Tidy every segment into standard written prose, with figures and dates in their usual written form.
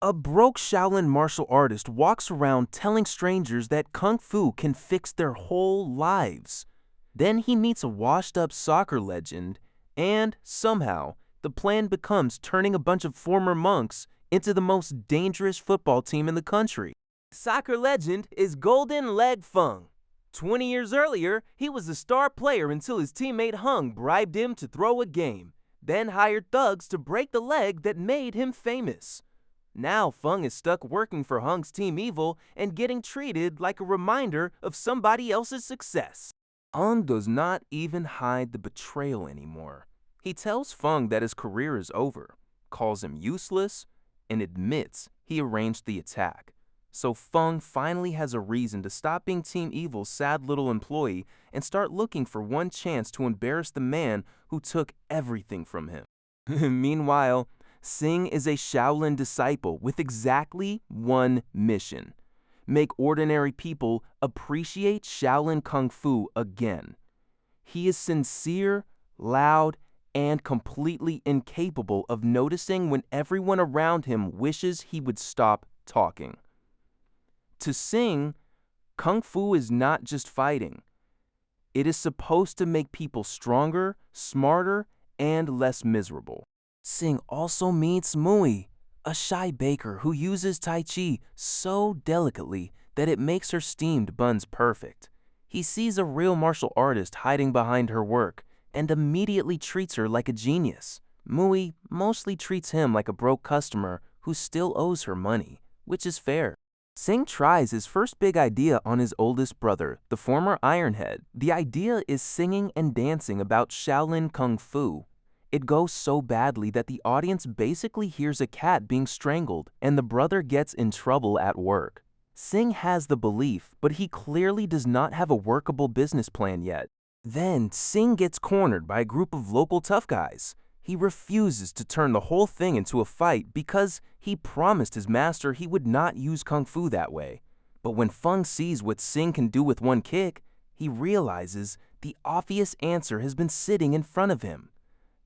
A broke Shaolin martial artist walks around telling strangers that Kung Fu can fix their whole lives. Then he meets a washed-up soccer legend, and somehow, the plan becomes turning a bunch of former monks into the most dangerous football team in the country. Soccer legend is Golden Leg Feng. 20 years earlier, he was a star player until his teammate Hung bribed him to throw a game, then hired thugs to break the leg that made him famous. Now Feng is stuck working for Hung's Team Evil and getting treated like a reminder of somebody else's success. Hung does not even hide the betrayal anymore. He tells Feng that his career is over, calls him useless, and admits he arranged the attack. So Feng finally has a reason to stop being Team Evil's sad little employee and start looking for one chance to embarrass the man who took everything from him. Meanwhile, Sing is a Shaolin disciple with exactly one mission: make ordinary people appreciate Shaolin Kung Fu again. He is sincere, loud, and completely incapable of noticing when everyone around him wishes he would stop talking. To Sing, Kung Fu is not just fighting. It is supposed to make people stronger, smarter, and less miserable. Sing also meets Mui, a shy baker who uses Tai Chi so delicately that it makes her steamed buns perfect. He sees a real martial artist hiding behind her work and immediately treats her like a genius. Mui mostly treats him like a broke customer who still owes her money, which is fair. Sing tries his first big idea on his oldest brother, the former Ironhead. The idea is singing and dancing about Shaolin Kung Fu. It goes so badly that the audience basically hears a cat being strangled, and the brother gets in trouble at work. Sing has the belief, but he clearly does not have a workable business plan yet. Then Sing gets cornered by a group of local tough guys. He refuses to turn the whole thing into a fight because he promised his master he would not use Kung Fu that way. But when Feng sees what Sing can do with one kick, he realizes the obvious answer has been sitting in front of him: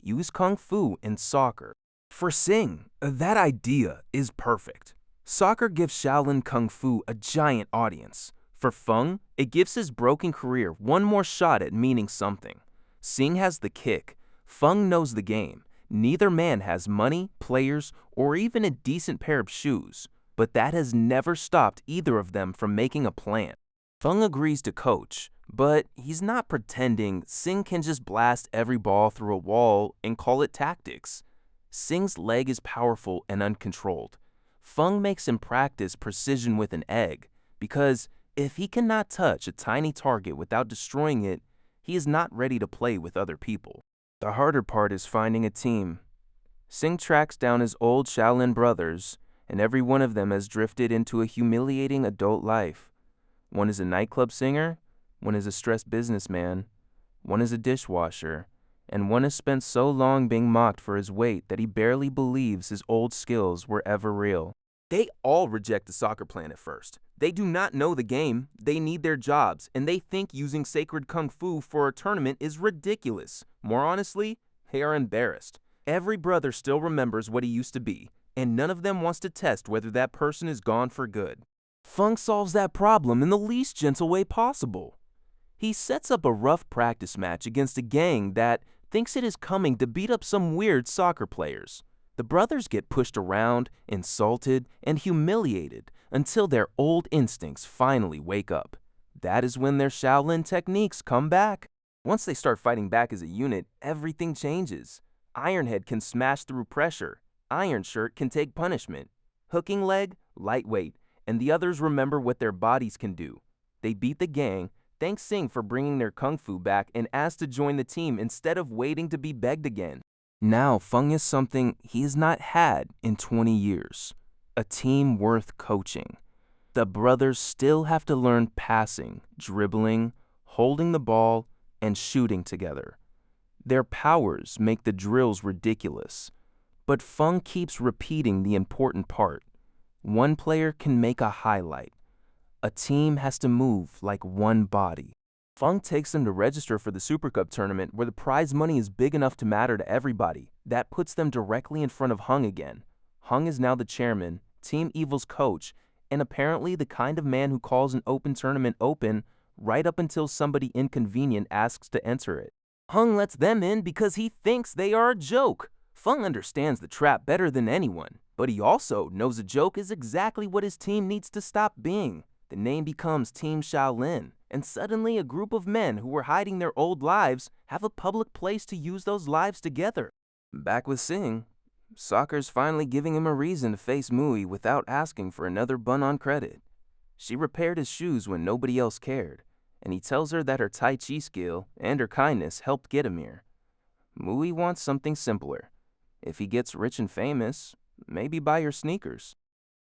use Kung Fu in soccer. For Sing, that idea is perfect. Soccer gives Shaolin Kung Fu a giant audience. For Feng, it gives his broken career one more shot at meaning something. Sing has the kick. Feng knows the game. Neither man has money, players, or even a decent pair of shoes. But that has never stopped either of them from making a plan. Feng agrees to coach, but he's not pretending Sing can just blast every ball through a wall and call it tactics. Sing's leg is powerful and uncontrolled. Feng makes him practice precision with an egg, because if he cannot touch a tiny target without destroying it, he is not ready to play with other people. The harder part is finding a team. Sing tracks down his old Shaolin brothers, and every one of them has drifted into a humiliating adult life. One is a nightclub singer, one is a stressed businessman, one is a dishwasher, and one has spent so long being mocked for his weight that he barely believes his old skills were ever real. They all reject the soccer plan at first. They do not know the game, they need their jobs, and they think using sacred Kung Fu for a tournament is ridiculous. More honestly, they are embarrassed. Every brother still remembers what he used to be, and none of them wants to test whether that person is gone for good. Feng solves that problem in the least gentle way possible. He sets up a rough practice match against a gang that thinks it is coming to beat up some weird soccer players. The brothers get pushed around, insulted, and humiliated until their old instincts finally wake up. That is when their Shaolin techniques come back. Once they start fighting back as a unit, everything changes. Ironhead can smash through pressure. Iron Shirt can take punishment. Hooking Leg, lightweight, and the others remember what their bodies can do. They beat the gang, thank Sing for bringing their Kung Fu back, and asked to join the team instead of waiting to be begged again. Now Feng is something he has not had in 20 years. A team worth coaching. The brothers still have to learn passing, dribbling, holding the ball, and shooting together. Their powers make the drills ridiculous, but Feng keeps repeating the important part. One player can make a highlight. A team has to move like one body. Feng takes them to register for the Super Cup tournament where the prize money is big enough to matter to everybody. That puts them directly in front of Hung again. Hung is now the chairman, Team Evil's coach, and apparently the kind of man who calls an open tournament open right up until somebody inconvenient asks to enter it. Hung lets them in because he thinks they are a joke. Fung understands the trap better than anyone, but he also knows a joke is exactly what his team needs to stop being. The name becomes Team Shaolin, and suddenly a group of men who were hiding their old lives have a public place to use those lives together. Back with Singh, Soccer's finally giving him a reason to face Mui without asking for another bun on credit. She repaired his shoes when nobody else cared, and he tells her that her Tai Chi skill and her kindness helped get him here. Mui wants something simpler. If he gets rich and famous, maybe buy her sneakers.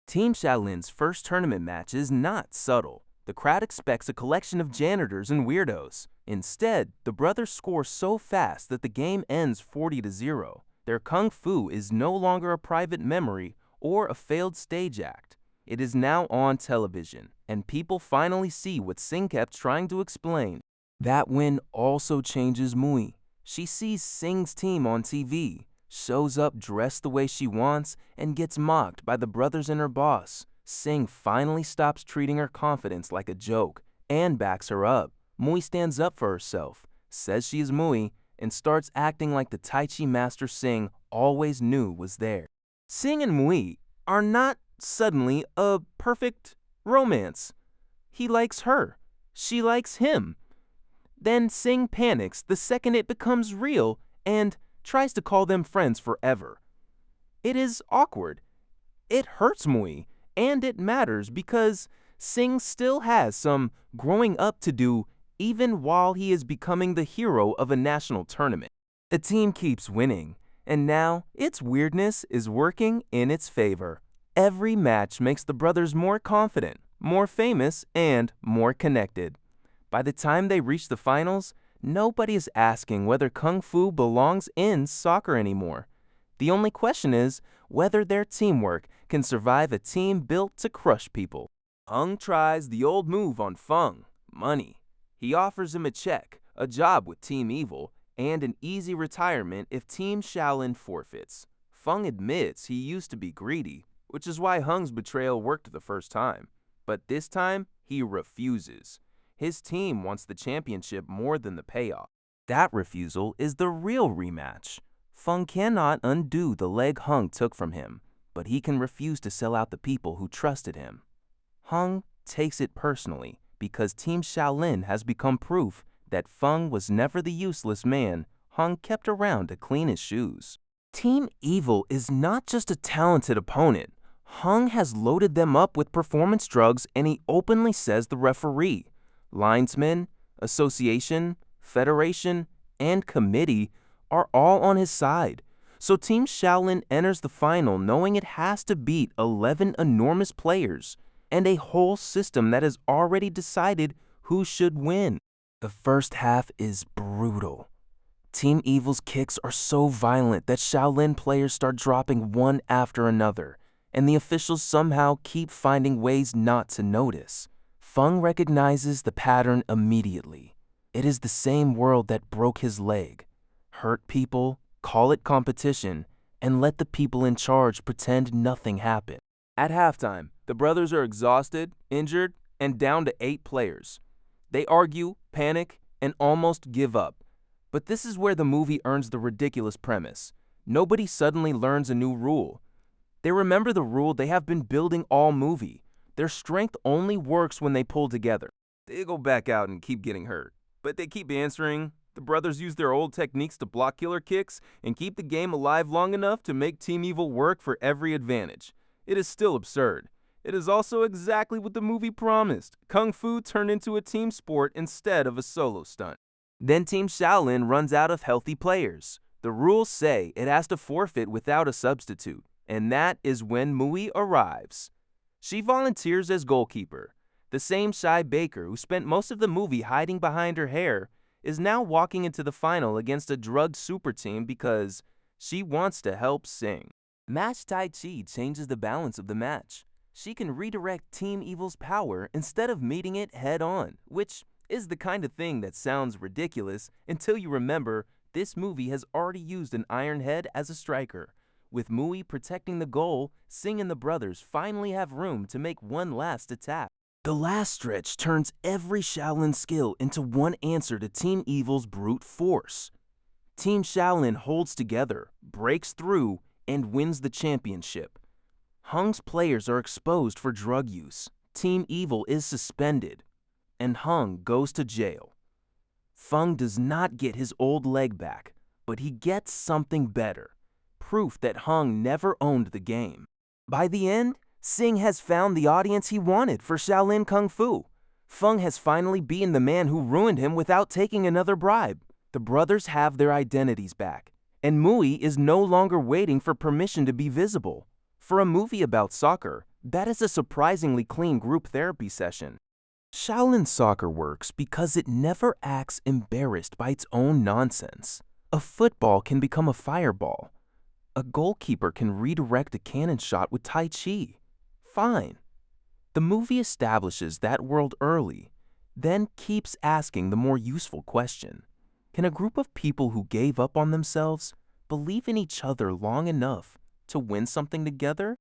Team Shaolin's first tournament match is not subtle. The crowd expects a collection of janitors and weirdos. Instead, the brothers score so fast that the game ends 40-0. Their kung fu is no longer a private memory or a failed stage act. It is now on television, and people finally see what Singh kept trying to explain. That win also changes Mui. She sees Singh's team on TV, shows up dressed the way she wants, and gets mocked by the brothers and her boss. Singh finally stops treating her confidence like a joke and backs her up. Mui stands up for herself, says she is Mui, and starts acting like the Tai Chi master Singh always knew was there. Singh and Mui are not suddenly a perfect romance. He likes her. She likes him. Then Singh panics the second it becomes real and tries to call them friends forever. It is awkward. It hurts Mui, and it matters because Singh still has some growing up to do even while he is becoming the hero of a national tournament. The team keeps winning, and now its weirdness is working in its favor. Every match makes the brothers more confident, more famous, and more connected. By the time they reach the finals, nobody is asking whether Kung Fu belongs in soccer anymore. The only question is whether their teamwork can survive a team built to crush people. Hung tries the old move on Fung, money. He offers him a check, a job with Team Evil, and an easy retirement if Team Shaolin forfeits. Fung admits he used to be greedy, which is why Hung's betrayal worked the first time. But this time, he refuses. His team wants the championship more than the payoff. That refusal is the real rematch. Fung cannot undo the leg Hung took from him, but he can refuse to sell out the people who trusted him. Hung takes it personally because Team Shaolin has become proof that Fung was never the useless man Hung kept around to clean his shoes. Team Evil is not just a talented opponent. Hung has loaded them up with performance drugs, and he openly says the referee, linesmen, association, federation, and committee are all on his side. So Team Shaolin enters the final knowing it has to beat 11 enormous players and a whole system that has already decided who should win. The first half is brutal. Team Evil's kicks are so violent that Shaolin players start dropping one after another, and the officials somehow keep finding ways not to notice. Fung recognizes the pattern immediately. It is the same world that broke his leg. Hurt people, call it competition, and let the people in charge pretend nothing happened. At halftime, the brothers are exhausted, injured, and down to 8 players. They argue, panic, and almost give up. But this is where the movie earns the ridiculous premise. Nobody suddenly learns a new rule. They remember the rule they have been building all movie. Their strength only works when they pull together. They go back out and keep getting hurt, but they keep answering. The brothers use their old techniques to block killer kicks and keep the game alive long enough to make Team Evil work for every advantage. It is still absurd. It is also exactly what the movie promised. Kung Fu turned into a team sport instead of a solo stunt. Then Team Shaolin runs out of healthy players. The rules say it has to forfeit without a substitute, and that is when Mui arrives. She volunteers as goalkeeper. The same Shy Baker who spent most of the movie hiding behind her hair is now walking into the final against a drugged super team because she wants to help Singh. Match Tai Chi changes the balance of the match. She can redirect Team Evil's power instead of meeting it head-on, which is the kind of thing that sounds ridiculous until you remember this movie has already used an Iron Head as a striker, With Mui protecting the goal, Sing and the brothers finally have room to make one last attack. The last stretch turns every Shaolin skill into one answer to Team Evil's brute force. Team Shaolin holds together, breaks through, and wins the championship. Hung's players are exposed for drug use. Team Evil is suspended, and Hung goes to jail. Feng does not get his old leg back, but he gets something better, proof that Hung never owned the game. By the end, Sing has found the audience he wanted for Shaolin Kung Fu. Feng has finally beaten the man who ruined him without taking another bribe. The brothers have their identities back, and Mui is no longer waiting for permission to be visible. For a movie about soccer, that is a surprisingly clean group therapy session. Shaolin soccer works because it never acts embarrassed by its own nonsense. A football can become a fireball. A goalkeeper can redirect a cannon shot with Tai Chi. Fine. The movie establishes that world early, then keeps asking the more useful question. Can a group of people who gave up on themselves believe in each other long enough to win something together?